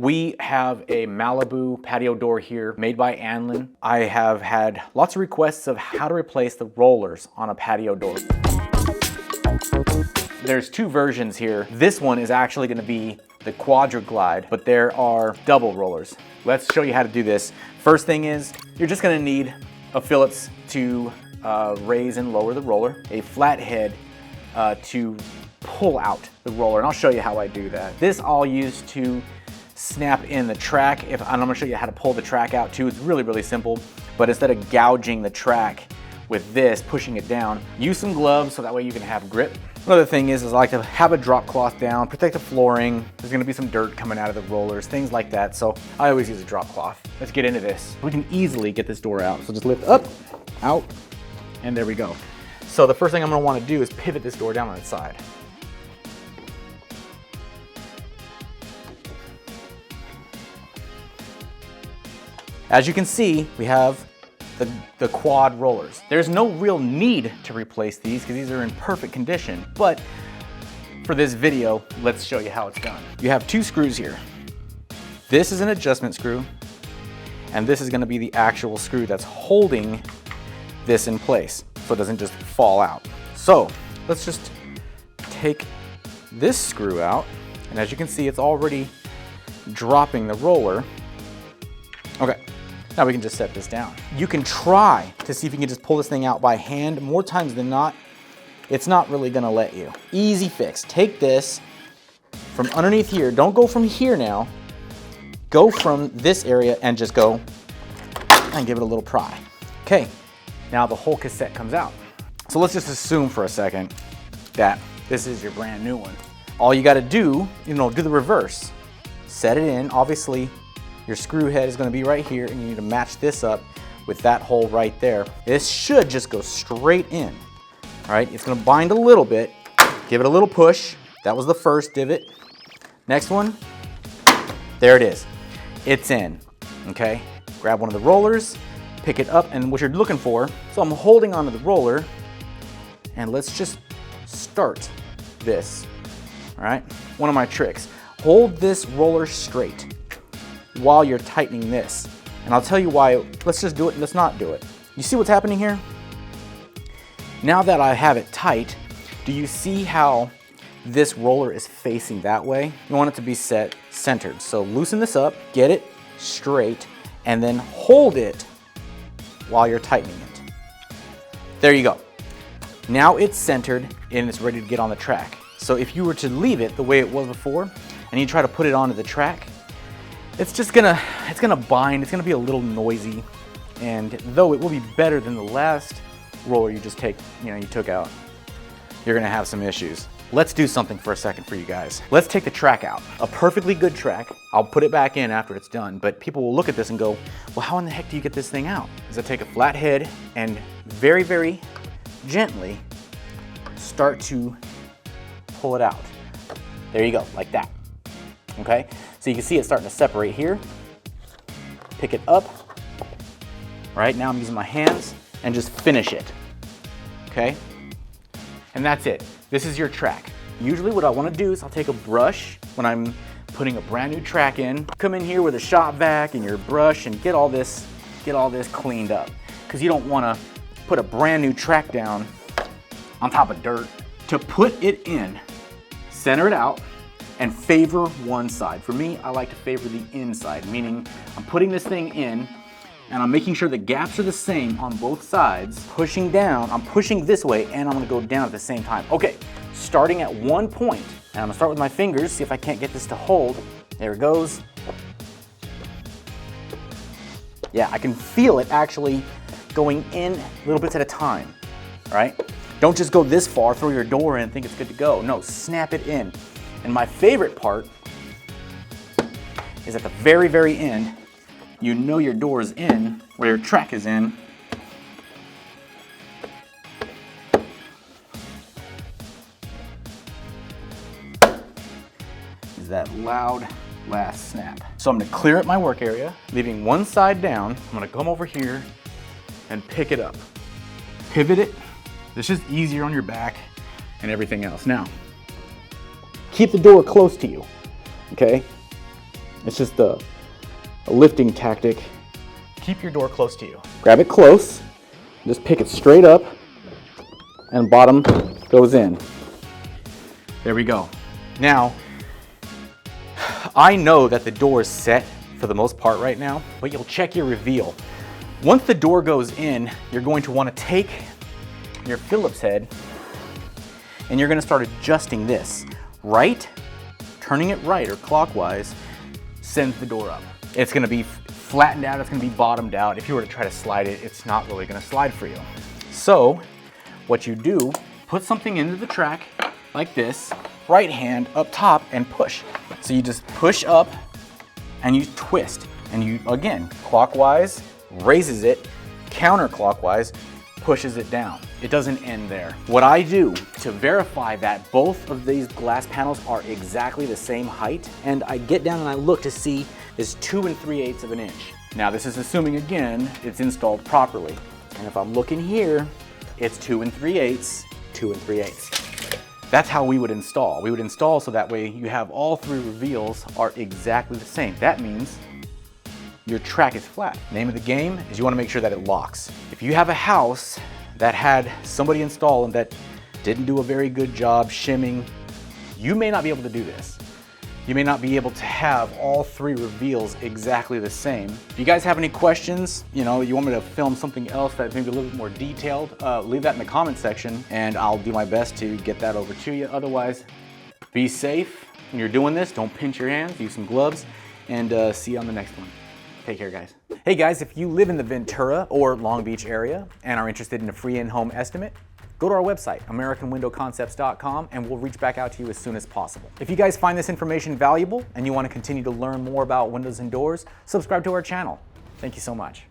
we have a Malibu patio door here made by Anlin. I have had lots of requests of how to replace the rollers on a patio door. There's two versions here. This one is actually gonna be the Quadra-Glide, but there are double rollers. Let's show you how to do this. First thing is, you're just gonna need a Phillips to raise and lower the roller, a flathead to pull out the roller, and I'll show you how I do that. This I'll use to snap in the track. And I'm gonna show you how to pull the track out too. It's really, really simple, but instead of gouging the track with this, pushing it down, use some gloves so that way you can have grip. Another thing is I like to have a drop cloth down, protect the flooring. There's gonna be some dirt coming out of the rollers, things like that. So I always use a drop cloth. Let's get into this. We can easily get this door out. So just lift up, out, and there we go. So the first thing I'm gonna wanna do is pivot this door down on its side. As you can see, we have the quad rollers. There's no real need to replace these because these are in perfect condition, but for this video, let's show you how it's done. You have two screws here. This is an adjustment screw, and this is gonna be the actual screw that's holding this in place so it doesn't just fall out. So let's just take this screw out, and as you can see, it's already dropping the roller. Okay. Now we can just set this down. You can try to see if you can just pull this thing out by hand. More times than not, it's not really gonna let you. Easy fix. Take this from underneath here. Don't go from here now. Go from this area and just go and give it a little pry. Okay, now the whole cassette comes out. So let's just assume for a second that this is your brand new one. All you gotta do, do the reverse. Set it in, obviously, your screw head is gonna be right here, and you need to match this up with that hole right there. This should just go straight in, all right? It's gonna bind a little bit. Give it a little push. That was the first divot. Next one, there it is. It's in, okay? Grab one of the rollers, pick it up, and what you're looking for, so I'm holding onto the roller, and let's just start this, all right? One of my tricks, hold this roller straight while you're tightening this. And I'll tell you why. Let's just do it and let's not do it. You see what's happening here? Now that I have it tight, do you see how this roller is facing that way? You want it to be set centered. So loosen this up, get it straight, and then hold it while you're tightening it. There you go. Now it's centered and it's ready to get on the track. So if you were to leave it the way it was before and you try to put it onto the track, it's gonna bind, it's gonna be a little noisy, and though it will be better than the last roller you took out, you're gonna have some issues. Let's do something for a second for you guys. Let's take the track out. A perfectly good track. I'll put it back in after it's done, but people will look at this and go, well, how in the heck do you get this thing out? Is I take a flat head and very, very gently start to pull it out. There you go, like that, okay? So you can see it starting to separate here. Pick it up. Right now I'm using my hands and just finish it, okay? And that's it. This is your track. Usually what I wanna do is I'll take a brush when I'm putting a brand new track in, come in here with a shop vac and your brush and get all this cleaned up. Because you don't wanna put a brand new track down on top of dirt. To put it in, center it out, and favor one side. For me, I like to favor the inside, meaning I'm putting this thing in and I'm making sure the gaps are the same on both sides. Pushing down, I'm pushing this way and I'm gonna go down at the same time. Okay, starting at one point, and I'm gonna start with my fingers, see if I can't get this to hold. There it goes. Yeah, I can feel it actually going in little bits at a time, all right? Don't just go this far, throw your door in and think it's good to go. No, snap it in. And my favorite part is at the very, very end, you know your door is in, where your track is in. Is that loud last snap. So I'm gonna clear up my work area, leaving one side down. I'm gonna come over here and pick it up. Pivot it. It's just easier on your back and everything else. Now, keep the door close to you, okay? It's just a lifting tactic. Keep your door close to you. Grab it close, just pick it straight up, and bottom goes in. There we go. Now, I know that the door is set for the most part right now, but you'll check your reveal. Once the door goes in, you're going to want to take your Phillips head and you're going to start adjusting this. Right, turning it right or clockwise sends the door up. It's going to be flattened out, it's going to be bottomed out. If you were to try to slide it, it's not really going to slide for you. So what you do, put something into the track like this, right hand up top and push. So you just push up and you twist, and you, again, clockwise, raises it, counterclockwise, pushes it down. It doesn't end there. What I do to verify that both of these glass panels are exactly the same height, and I get down and I look to see is 2 3/8 of an inch. Now this is assuming, again, it's installed properly. And if I'm looking here, it's 2 3/8, 2 3/8. That's how we would install. We would install so that way you have all 3 reveals are exactly the same. That means your track is flat. Name of the game is you want to make sure that it locks. If you have a house that had somebody install and that didn't do a very good job shimming, you may not be able to do this. You may not be able to have all 3 reveals exactly the same. If you guys have any questions, you want me to film something else that's maybe a little bit more detailed, leave that in the comment section and I'll do my best to get that over to you. Otherwise, be safe when you're doing this. Don't pinch your hands, use some gloves, and see you on the next one. Take care, guys. Hey guys, if you live in the Ventura or Long Beach area and are interested in a free in-home estimate, go to our website, AmericanWindowConcepts.com, and we'll reach back out to you as soon as possible. If you guys find this information valuable and you want to continue to learn more about windows and doors, subscribe to our channel. Thank you so much.